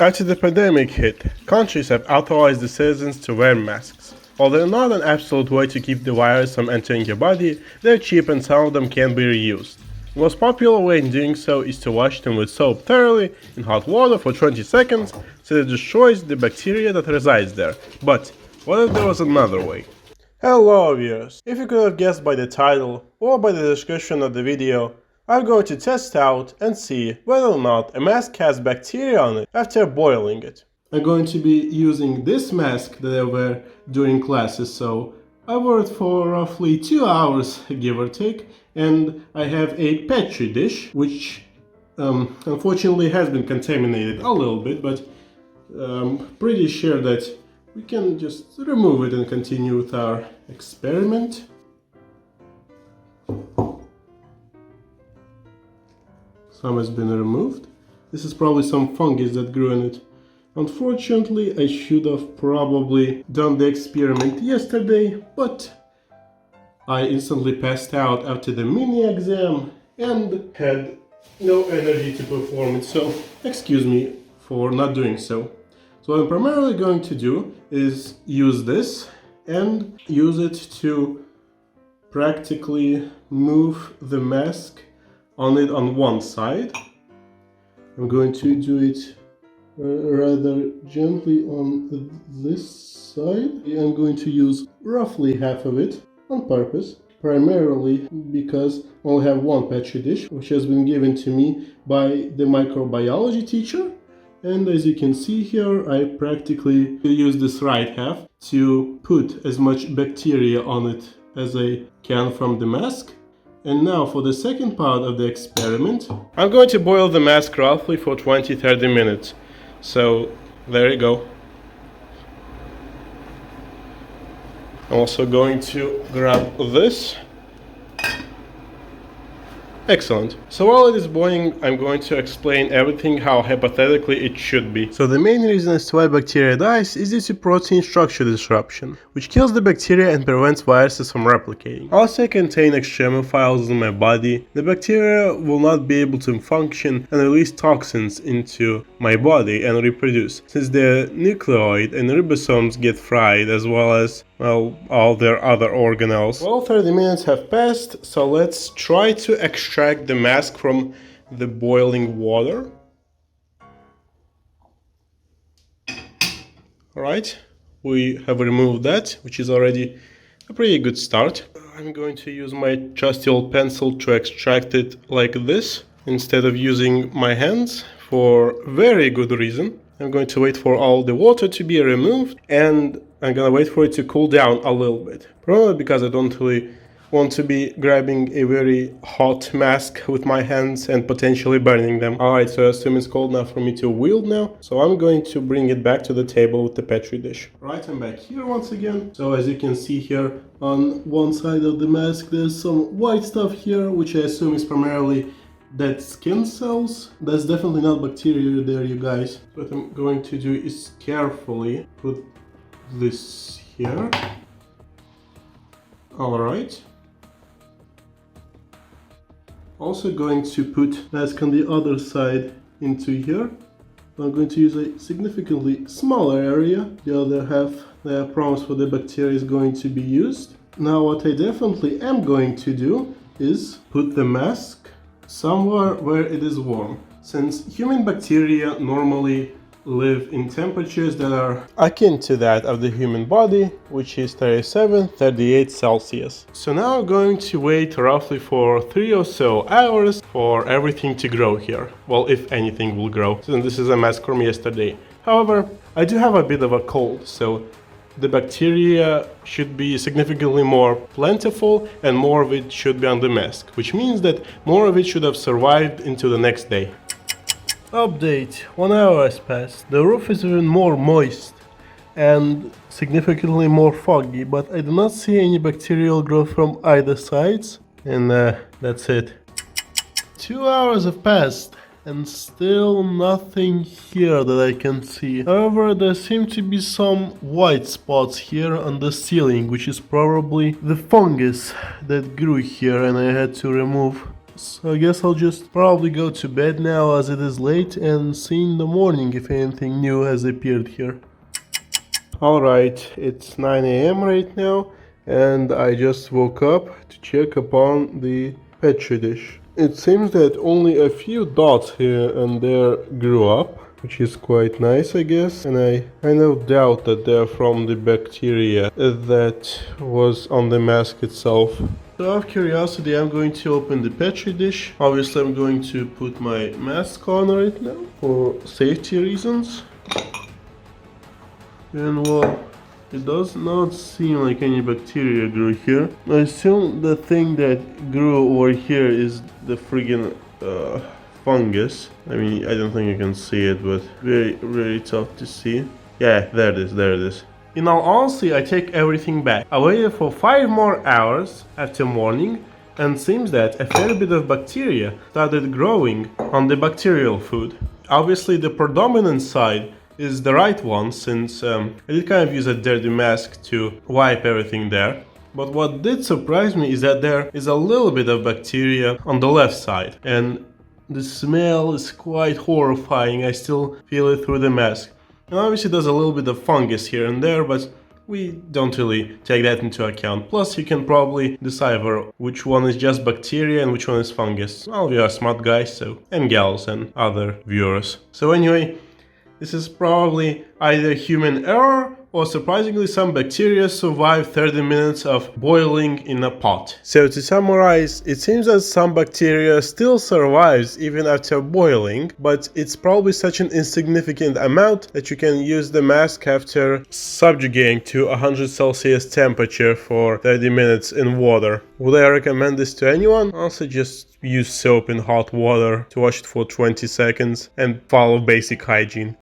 After the pandemic hit, countries have authorized the citizens to wear masks. While they're not an absolute way to keep the virus from entering your body, they're cheap and some of them can be reused. The most popular way in doing so is to wash them with soap thoroughly in hot water for 20 seconds so it destroys the bacteria that resides there. But what if there was another way? Hello viewers! If you could have guessed by the title or by the description of the video, I'm going to test out and see whether or not a mask has bacteria on it after boiling it. I'm going to be using this mask that I wear during classes, so I wore it for roughly 2 hours, give or take, and I have a petri dish, which unfortunately has been contaminated a little bit, but I'm pretty sure that we can just remove it and continue with our experiment. Some has been removed. This is probably some fungus that grew in it. Unfortunately, I should have probably done the experiment yesterday, but I instantly passed out after the mini exam and had no energy to perform it, so excuse me for not doing so. So what I'm primarily going to do is use this and use it to practically move the mask on one side. I'm going to do it rather gently on this side. I'm going to use roughly half of it on purpose, primarily because I only have one petri dish, which has been given to me by the microbiology teacher. And as you can see here, I practically use this right half to put as much bacteria on it as I can from the mask. And now for the second part of the experiment, I'm going to boil the mask roughly for 20-30 minutes. So there you go. I'm also going to grab this. Excellent. So while it is boiling, I'm going to explain everything how hypothetically it should be. So the main reason as to why bacteria dies is due to protein structure disruption, which kills the bacteria and prevents viruses from replicating. Also, I contain extremophiles in my body. The bacteria will not be able to function and release toxins into my body and reproduce, since the nucleoid and ribosomes get fried, as well as, well, all their other organelles. Well, 30 minutes have passed, so let's try to extract the mask from the boiling water. Alright, we have removed that, which is already a pretty good start. I'm going to use my trusty old pencil to extract it like this, instead of using my hands, for very good reason. I'm going to wait for all the water to be removed, and I'm gonna wait for it to cool down a little bit. Probably because I don't really want to be grabbing a very hot mask with my hands and potentially burning them. Alright, so I assume it's cold enough for me to wield now. So I'm going to bring it back to the table with the petri dish. Right, I'm back here once again. So as you can see here, on one side of the mask there's some white stuff here, which I assume is primarily dead skin cells. That's definitely not bacteria there, you guys. What I'm going to do is carefully put this here. Alright. Also going to put mask on the other side into here. I'm going to use a significantly smaller area. The other half that I promised for the bacteria is going to be used. Now what I definitely am going to do is put the mask somewhere where it is warm. Since human bacteria normally live in temperatures that are akin to that of the human body, which is 37-38 Celsius. So now I'm going to wait roughly for 3 or so hours for everything to grow here. Well, if anything will grow, since this is a mask from yesterday. However, I do have a bit of a cold, so the bacteria should be significantly more plentiful and more of it should be on the mask, which means that more of it should have survived into the next day. Update, 1 hour has passed. The roof is even more moist and significantly more foggy, but I do not see any bacterial growth from either sides, and that's it. 2 hours have passed and still nothing here that I can see. However, there seem to be some white spots here on the ceiling, which is probably the fungus that grew here and I had to remove So I guess I'll just probably go to bed now as it is late and see in the morning if anything new has appeared here. Alright, it's 9 a.m. right now and I just woke up to check upon the petri dish. It seems that only a few dots here and there grew up, which is quite nice, I guess, and I kind of doubt that they're from the bacteria that was on the mask itself. So out of curiosity, I'm going to open the petri dish. Obviously, I'm going to put my mask on right now for safety reasons. And well, it does not seem like any bacteria grew here. I assume the thing that grew over here is the friggin' fungus. I mean, I don't think you can see it, but very tough to see. Yeah, there it is. In all honesty, I take everything back. I waited for 5 more hours after morning, and seems that a fair bit of bacteria started growing on the bacterial food. Obviously, the predominant side is the right one, since I did kind of use a dirty mask to wipe everything there. But what did surprise me is that there is a little bit of bacteria on the left side, and the smell is quite horrifying. I still feel it through the mask. And obviously there's a little bit of fungus here and there, but we don't really take that into account. Plus you can probably decipher which one is just bacteria and which one is fungus. Well, we are smart guys, so, and gals and other viewers. So anyway, this is probably either human error or surprisingly some bacteria survived 30 minutes of boiling in a pot. So to summarize, it seems that some bacteria still survives even after boiling, but it's probably such an insignificant amount that you can use the mask after subjugating to 100 Celsius temperature for 30 minutes in water. Would I recommend this to anyone? Also just use soap in hot water to wash it for 20 seconds and follow basic hygiene.